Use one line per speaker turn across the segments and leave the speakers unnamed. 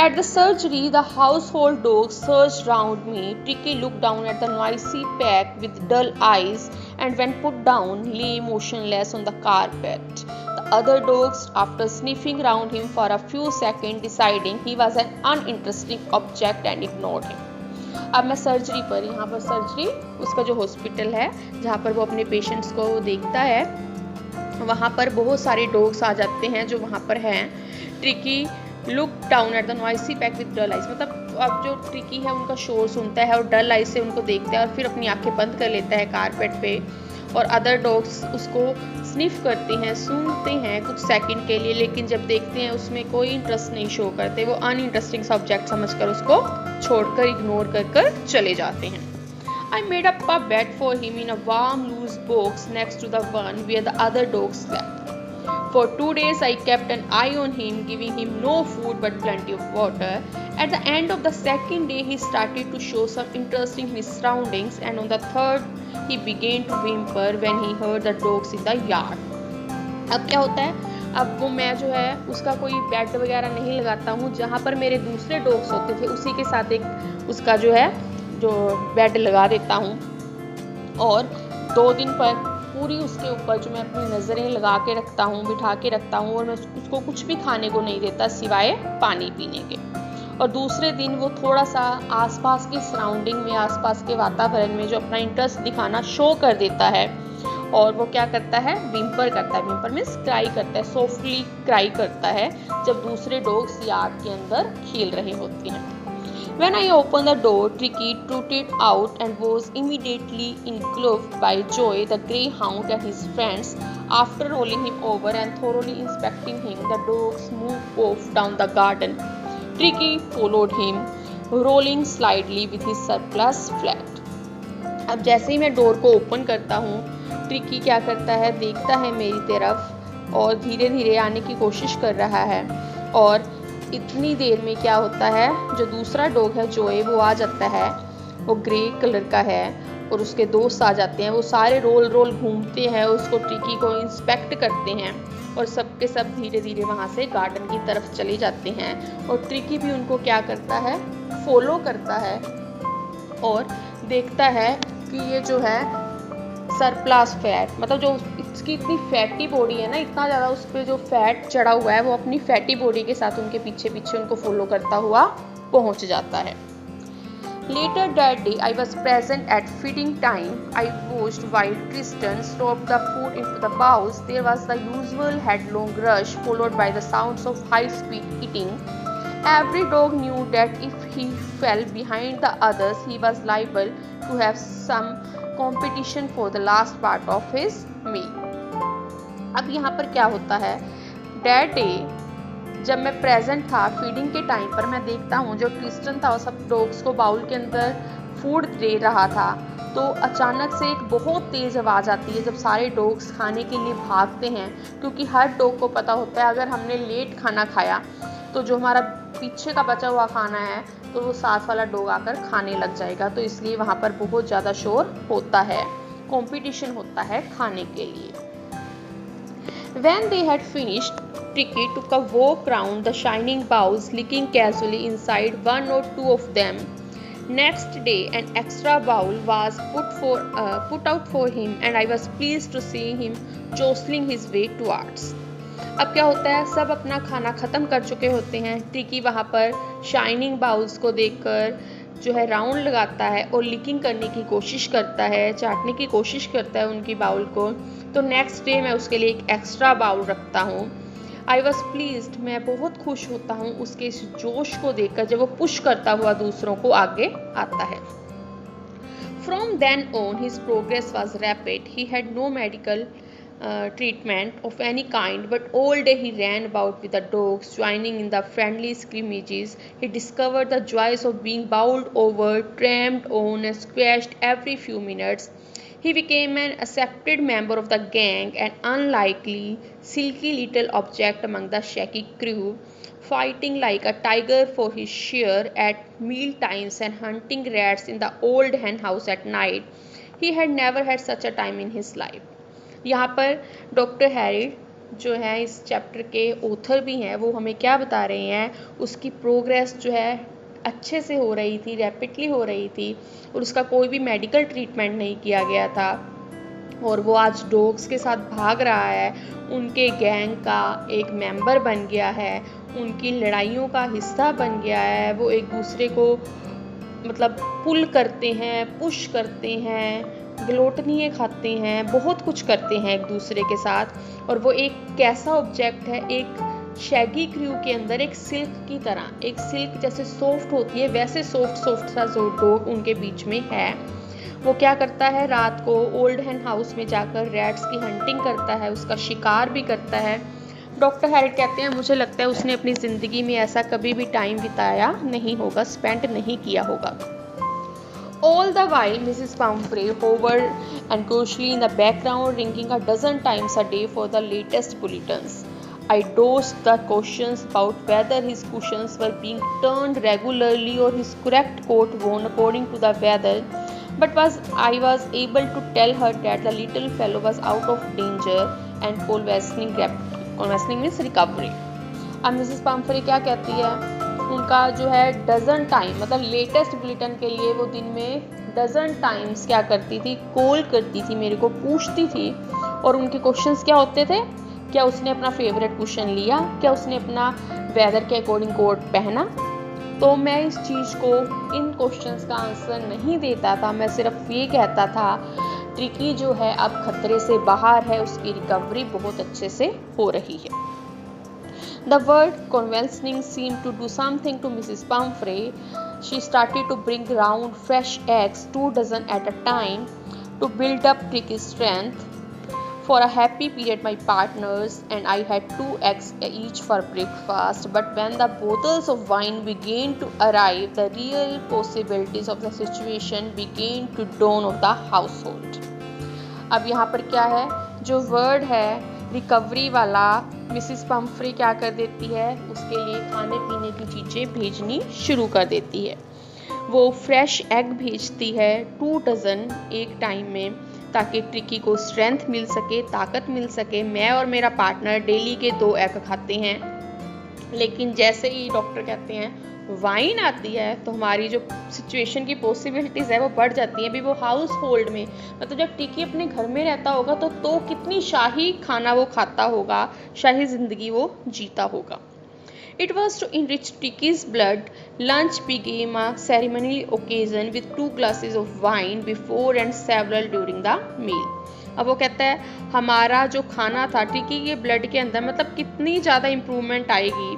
At the surgery, the household dogs surged round me. Tricky looked down at the noisy pack with dull eyes and, when put down, lay motionless on the carpet. The other dogs, after sniffing round him for a few seconds, deciding he was an uninteresting object and ignored him. अब मैं surgery पर, यहाँ पर surgery उसका जो hospital है जहाँ पर वो अपने पेशेंट्स को देखता है, वहाँ पर बहुत सारे डॉग्स आ जाते हैं जो वहाँ पर हैं. Tricky look down at the noisy pack with dull eyes, मतलब अब जो ट्रिकी है उनका शोर सुनता है और डल आइज से उनको देखता है और फिर अपनी आंखें बंद कर लेता है कारपेट पे. और अदर डॉग्स उसको स्निफ करते हैं, सूंघते हैं कुछ सेकंड के लिए, लेकिन जब देखते हैं उसमें कोई इंटरेस्ट नहीं शो करते, वो अनइंटरेस्टिंग सब्जेक्ट समझकर उसको छोड़कर इग्नोर कर चले जाते हैं. I made up a bed for him in a warm loose box next to the one where the other dogs slept. For 2 days I kept an eye on him, giving him no food but plenty of water. At the end of the second day he started to show some interest in his surroundings, and on the third he began to whimper when he heard the dogs in the yard. अब क्या होता है, अब वो मैं जो है उसका कोई बेड वगैरह नहीं लगाता हूँ, जहाँ पर मेरे दूसरे डॉग्स होते थे उसी के साथ एक उसका जो है जो बेड लगा देता हूँ. और 2 दिन पर पूरी उसके ऊपर जो मैं अपनी नज़रें लगा के रखता हूँ, बिठा के रखता हूँ, और मैं उसको कुछ भी खाने को नहीं देता सिवाय पानी पीने के. और दूसरे दिन वो थोड़ा सा आसपास की सराउंडिंग में, आसपास के वातावरण में जो अपना इंटरेस्ट दिखाना शो कर देता है. और वो क्या करता है, विम्पर करता है. विम्पर मीन्स क्राई करता है, सॉफ्टली क्राई करता है जब दूसरे डॉग्स यार्ड के अंदर खेल रहे होते हैं. When I opened the door, Tricky trotted out and was immediately engulfed by joy. The greyhound and his friends, after rolling him over and thoroughly inspecting him, the dogs moved off down the garden. Tricky followed him, rolling slightly with his surplus flat. अब जैसे ही मैं door को open करता हूँ, tricky क्या करता है, देखता है मेरी तरफ और धीरे धीरे आने की कोशिश कर रहा है. और इतनी देर में क्या होता है, जो दूसरा डॉग है जोए, वो आ जाता है. वो ग्रे कलर का है और उसके दोस्त आ जाते हैं. वो सारे रोल घूमते हैं, उसको ट्रिकी को इंस्पेक्ट करते हैं और सब के सब धीरे धीरे वहाँ से गार्डन की तरफ चले जाते हैं. और ट्रिकी भी उनको क्या करता है, फॉलो करता है और देखता है कि ये जो है सरप्लस फैट, मतलब जो इसकी इतनी फैटी बॉडी है ना, इतना ज़्यादा उस पर जो फैट चढ़ा हुआ है, वो अपनी फैटी बॉडी के साथ उनके पीछे पीछे उनको फॉलो करता हुआ पहुंच जाता है. Later that day, I was present at feeding time. I watched while Tristan stopped the food into the bowls. There was the usual headlong rush, followed by the sounds of high-speed eating. Every dog knew that if he fell behind the others, he was liable to have some competition for the last part of his meal. अब यहाँ पर क्या होता है, that day जब मैं present था feeding के टाइम पर, मैं देखता हूँ जो ट्रिस्टन था वो सब डॉग्स को बाउल के अंदर फूड दे रहा था. तो अचानक से एक बहुत तेज़ आवाज़ आती है जब सारे डॉग्स खाने के लिए भागते हैं, क्योंकि हर डॉग को पता होता है अगर हमने लेट खाना खाया तो जो हमारा पीछे का बचा हुआ खाना है तो वो साथ वाला डॉग आकर खाने लग जाएगा. तो इसलिए वहाँ पर बहुत ज़्यादा शोर होता है, कंपटीशन होता है खाने के लिए. When they had finished, Tricky took a walk round the shining bowls, licking casually inside one or two of them. Next day, an extra bowl was put out for him, and I was pleased to see him jostling his way towards. अब क्या होता है, सब अपना खाना ख़त्म कर चुके होते हैं. ट्रिकी वहाँ पर शाइनिंग बाउल्स को देखकर जो है राउंड लगाता है और लिकिंग करने की कोशिश करता है, चाटने की कोशिश करता है उनकी बाउल को. तो नेक्स्ट डे मैं उसके लिए एक एक्स्ट्रा बाउल रखता हूँ. आई वॉज प्लीज्ड, मैं बहुत खुश होता हूँ उसके इस जोश को देखकर जब वो पुश करता हुआ दूसरों को आगे आता है. From then on his progress was rapid. He had no medical treatment of any kind, but all day he ran about with the dogs, joining in the friendly scrimmages. He discovered the joys of being bowled over, tramped on, and squashed every few minutes. He became an accepted member of the gang, an unlikely, silky little object among the shaky crew, fighting like a tiger for his share at meal times and hunting rats in the old hen house at night. He had never had such a time in his life. यहाँ पर doctor हैरिड जो है इस chapter के author भी हैं, वो हमें क्या बता रहे हैं, उसकी प्रोग्रेस जो है अच्छे से हो रही थी, रैपिडली हो रही थी, और उसका कोई भी मेडिकल ट्रीटमेंट नहीं किया गया था, और वो आज डॉग्स के साथ भाग रहा है, उनके गैंग का एक मेंबर बन गया है, उनकी लड़ाइयों का हिस्सा बन गया है, वो एक दूसरे को मतलब पुल करते हैं, पुश करते हैं, ग्लोटनिए खाते हैं, बहुत कुछ करते हैं एक दूसरे के साथ। और वो एक कैसा ऑब्जेक्ट है, एक शैगी क्रू के अंदर एक सिल्क की तरह, एक सिल्क जैसे सॉफ्ट होती है वैसे सॉफ्ट सा जो डॉग उनके बीच में है। वो क्या करता है, रात को ओल्ड हैन हाउस में जाकर रैट्स की हंटिंग करता है, उसका शिकार भी करता है। डॉक्टर हैरिट कहते हैं मुझे लगता है उसने अपनी ज़िंदगी में ऐसा कभी भी टाइम बिताया नहीं होगा, स्पेंड नहीं किया होगा। All the while, Mrs. Pumphrey hovered anxiously in the background, ringing a dozen times a day for the latest bulletins. I dodged the questions about whether his cushions were being turned regularly or his correct coat worn according to the weather, but I was able to tell her that the little fellow was out of danger and convalescing means recovery. अब Mrs Pomfrey क्या कहती है, उनका जो है dozen time मतलब latest bulletin के लिए वो दिन में डजन टाइम्स क्या करती थी, कॉल करती थी, मेरे को पूछती थी, और उनके क्वेश्चंस क्या होते थे, क्या उसने अपना फेवरेट क्वेश्चन लिया, क्या उसने अपना वेदर के अकॉर्डिंग कोट पहना। तो मैं इस चीज़ को, इन क्वेश्चंस का आंसर नहीं देता था, मैं सिर्फ ये कहता था ट्रिकी जो है अब खतरे से बाहर है, उसकी रिकवरी बहुत अच्छे से हो रही है। The word convalescing seemed to do something to Mrs. Pumphrey. She started to bring round fresh eggs, 2 dozen at a time, to build up Tricky's strength. For a happy period, my partners and I had 2 eggs each for breakfast. But when the bottles of wine began to arrive, the real possibilities of the situation began to dawn on the household. अब यहाँ पर क्या है, जो word है recovery वाला, Mrs Pomfrey क्या कर देती है, उसके लिए खाने पीने की चीज़ें भेजनी शुरू कर देती है। वो फ्रेश एग भेजती है 2 डजन एक टाइम में, ताकि ट्रिकी को स्ट्रेंथ मिल सके, ताकत मिल सके। मैं और मेरा पार्टनर डेली के 2 एग खाते हैं, लेकिन जैसे ही डॉक्टर कहते हैं वाइन आती है तो हमारी जो सिचुएशन की पॉसिबिलिटीज़ है वो बढ़ जाती हैं। अभी वो हाउस होल्ड में, मतलब जब टिकी अपने घर में रहता होगा तो कितनी शाही खाना वो खाता होगा, शाही ज़िंदगी वो जीता होगा। It was to enrich Ticky's blood. Lunch became a ceremonial occasion with 2 glasses of wine before and several during the meal. अब वो कहता है हमारा जो खाना था टिकी के ब्लड के अंदर, मतलब कितनी ज़्यादा इम्प्रूवमेंट आएगी,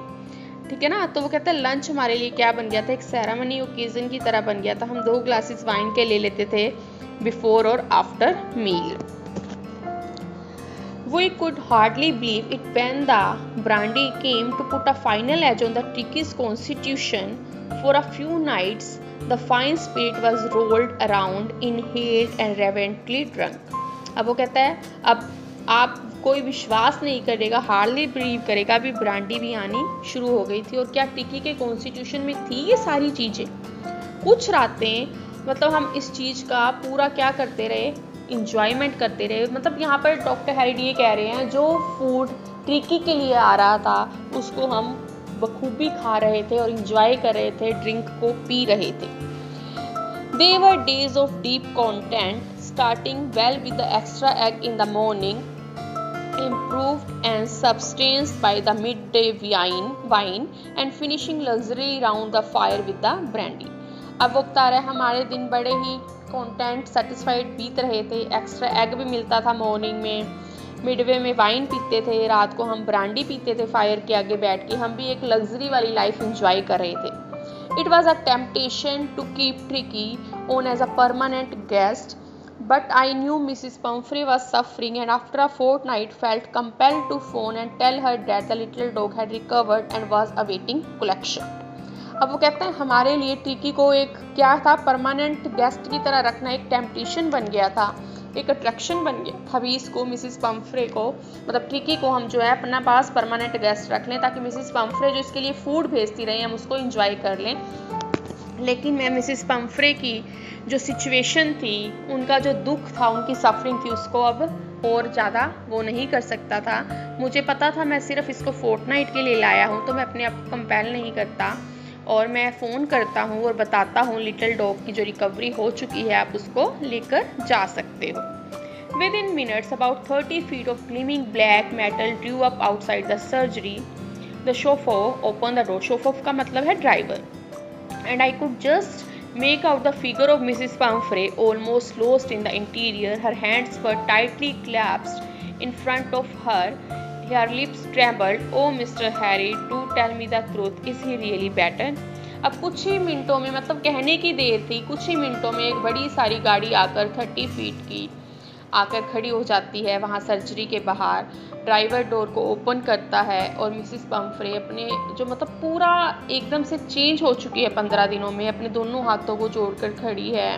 ठीक है ना। तो वो कहता है लंच हमारे लिए क्या बन गया था, एक सेरेमनी ओकेजन की तरह बन गया था। हम 2 ग्लासेस वाइन के ले लेते थे बिफोर और after meal. We could hardly believe it when the brandy came to put a final edge on the Tricky's constitution. For a few nights, the fine spirit was rolled around, inhaled and reverently drunk. अब वो कहता है अब आप कोई विश्वास नहीं करेगा, हार्डली बिलीव करेगा, अभी ब्रांडी भी आनी शुरू हो गई थी। और क्या टिकी के कॉन्स्टिट्यूशन में थी ये सारी चीज़ें। कुछ रातें मतलब हम इस चीज़ का पूरा क्या करते रहे, इंजॉयमेंट करते रहे। मतलब यहाँ पर डॉक्टर हैरिड ये कह रहे हैं जो फूड ट्रिकी के लिए आ रहा था उसको हम बखूबी खा रहे थे और इंजॉय कर रहे थे, ड्रिंक को पी रहे थे। They were days of deep content, starting well with the extra egg in the morning, improved and sustained by the midday wine and finishing luxury round the fire with the brandy. अब वो बता रहे हमारे दिन बड़े ही content satisfied बीत रहे थे। एक्स्ट्रा एग भी मिलता था मॉर्निंग में, मिडवे में वाइन पीते थे, रात को हम ब्रांडी पीते थे फायर के आगे बैठ के। हम भी एक लग्जरी वाली लाइफ एंजॉय कर रहे थे। It was a temptation to keep tricky on as a permanent guest, but I knew Mrs. Pumphrey was suffering and after a fortnight felt compelled to phone and tell her that the little dog had recovered and was awaiting collection. अब वो कहते हैं हमारे लिए tricky को एक क्या था, परमानेंट गेस्ट की तरह रखना एक टेम्पटेशन बन गया था, एक अट्रैक्शन बन गया था। अभी इसको मिसिस पम्फ्रे को मतलब ट्रिकी को हम जो है अपना पास परमानेंट गेस्ट रख लें ताकि मिसिस पम्फ्रे जो इसके लिए फूड भेजती रही हम उसको इंजॉय कर लें। लेकिन मैं मिसिस पम्फ्रे की जो सिचुएशन थी, उनका जो दुख था, उनकी सफरिंग थी, उसको अब और ज़्यादा वो नहीं कर सकता था। मुझे पता था मैं सिर्फ इसको फोर्टनाइट के लिए लाया हूँ, तो मैं अपने आप को कंपेल नहीं करता और मैं फ़ोन करता हूँ और बताता हूँ लिटिल डॉग की जो रिकवरी हो चुकी है, आप उसको लेकर जा सकते हो। Within minutes, about 30 feet of gleaming black metal drew up outside the surgery. The chauffeur opened the door. Chauffeur का मतलब है driver. And I could just make out the figure of Mrs. Pumphrey, almost lost in the interior. Her hands were tightly clasped in front of her. Her lips trembled. Oh, Mr. Harry, do tell me the truth. Is he really better? अब कुछ ही मिनटों में, मतलब कहने की देर थी, कुछ ही मिनटों में एक बड़ी सारी गाड़ी आकर 30 फीट की आकर खड़ी हो जाती है वहाँ सर्जरी के बाहर। ड्राइवर डोर को ओपन करता है और मिसिस पम्फ्रे अपने जो मतलब पूरा एकदम से चेंज हो चुकी है 15 दिनों में, अपने दोनों हाथों को जोड़कर खड़ी है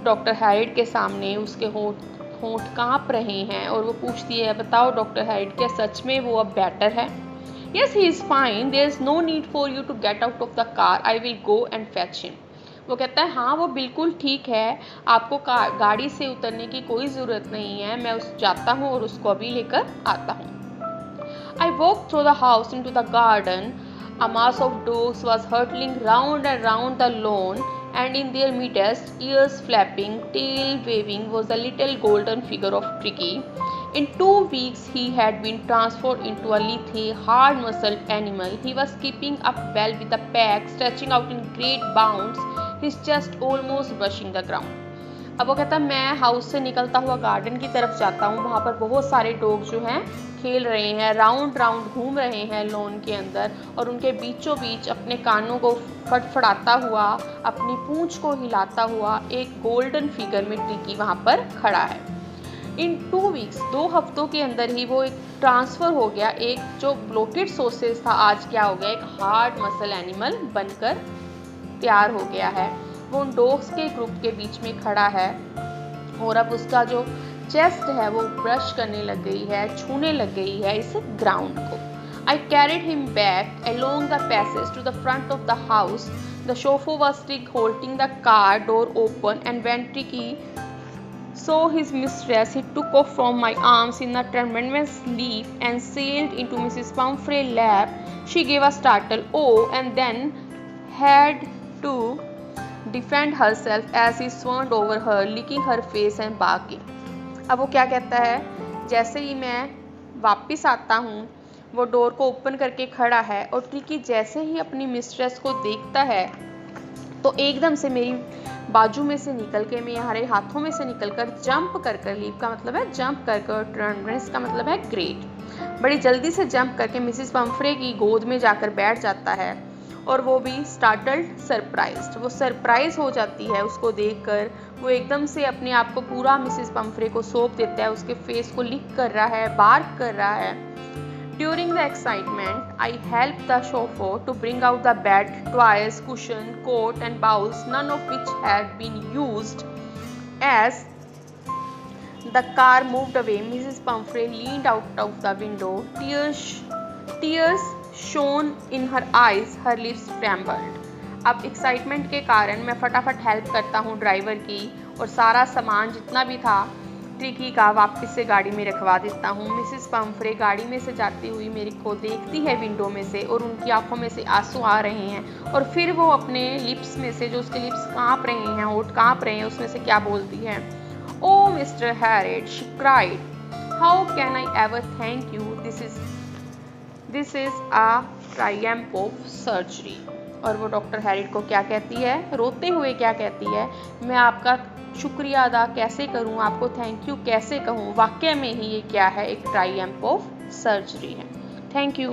डॉक्टर हैरिड के सामने। उसके होंठ कांप रहे हैं और वो पूछती है, बताओ डॉक्टर हैरिड, क्या सच में वो अब बेटर है? Yes, he is fine. There is no need for you to get out of the car. I will go and fetch him. वो कहता है हाँ वो बिल्कुल ठीक है, आपको गाड़ी से उतरने की कोई ज़रूरत नहीं है, मैं जाता हूँ और उसको अभी लेकर आता हूँ। I walked through the house into the garden. A mass of dogs was hurtling round and round the lawn, and in their midst, ears flapping, tail waving, was a little golden figure of Tricky. In 2 weeks, he had been transformed into a lithe, hard-muscled animal. He was keeping up well with the pack, stretching out in great bounds, his chest almost brushing the ground. अब वो कहता है मैं house से निकलता हुआ garden की तरफ जाता हूँ। वहाँ पर बहुत सारे डॉग जो हैं खेल रहे हैं, राउंड राउंड घूम रहे हैं लॉन के अंदर, और उनके बीचों बीच अपने कानों को फड़फड़ाता हुआ, अपनी पूंछ को हिलाता हुआ एक गोल्डन फिगर में ट्रिकी वहाँ पर खड़ा है। इन 2 वीक्स, 2 हफ्तों के अंदर ही वो एक ट्रांसफ़र हो गया, एक जो ब्लोटेड सॉसेज था आज क्या हो गया, एक हार्ड मसल एनिमल बनकर तैयार हो गया है। वो उन डॉग्स के ग्रुप के बीच में खड़ा है और अब उसका जो चेस्ट है वो ब्रश करने लग गई है, छूने लग गई है इस ग्राउंड को। I carried him back along the passage to the front of the house. The chauffeur was still holding the car door open, and when Tricky saw his mistress, he took off from my arms in a tremendous leap and sailed into Mrs. Pumphrey's lap. She gave a startled "oh" and then had to defend herself as he swarmed over her, licking her face and barking. अब वो क्या कहता है, जैसे ही मैं वापस आता हूँ वो डोर को ओपन करके खड़ा है और ट्रिकी जैसे ही अपनी मिस्ट्रेस को देखता है तो एकदम से मेरी बाजू में से निकल के, मेरे हाथों में से निकलकर जंप कर कर, लीप का मतलब है जंप कर कर, टर्नरेस का मतलब है ग्रेट, बड़ी जल्दी से जंप करके मिसिस पम्फ्रे की गोद में जाकर बैठ जाता है और वो भी स्टार्टल्ड, सरप्राइज्ड, वो सरप्राइज हो जाती है उसको देखकर। वो एकदम से अपने आप को पूरा मिसिस पम्फ्रे को सौंप देता है, उसके फेस को लिक कर रहा है, बार्क कर रहा है। During the excitement, I helped the chauffeur to bring out the bed, toys, cushion, coat and bowls, none of which had been used. As the car moved away, Mrs. Pumphrey leaned out of the window, tears shone in her eyes, her lips trembled. अब excitement के कारण मैं फटाफट help करता हूँ driver की और सारा सामान जितना भी था ट्रिकी का वापस से गाड़ी में रखवा देता हूँ। मिसिस पम्फ्रे गाड़ी में से जाती हुई मेरे को देखती है विंडो में से और उनकी आंखों में से आंसू आ रहे हैं और फिर वो अपने लिप्स में से, जो उसके लिप्स कांप रहे हैं, होंठ कांप रहे हैं, उसमें से क्या बोलती है, oh mister Herriot, she cried, how can I ever thank you, this is a triumph of surgery. और वो डॉक्टर हैरिड को क्या कहती है, रोते हुए क्या कहती है, मैं आपका शुक्रिया अदा कैसे करूं, आपको थैंक यू कैसे कहूं, वाकई में ही ये क्या है, एक ट्रायम्फ ऑफ सर्जरी है। Thank you.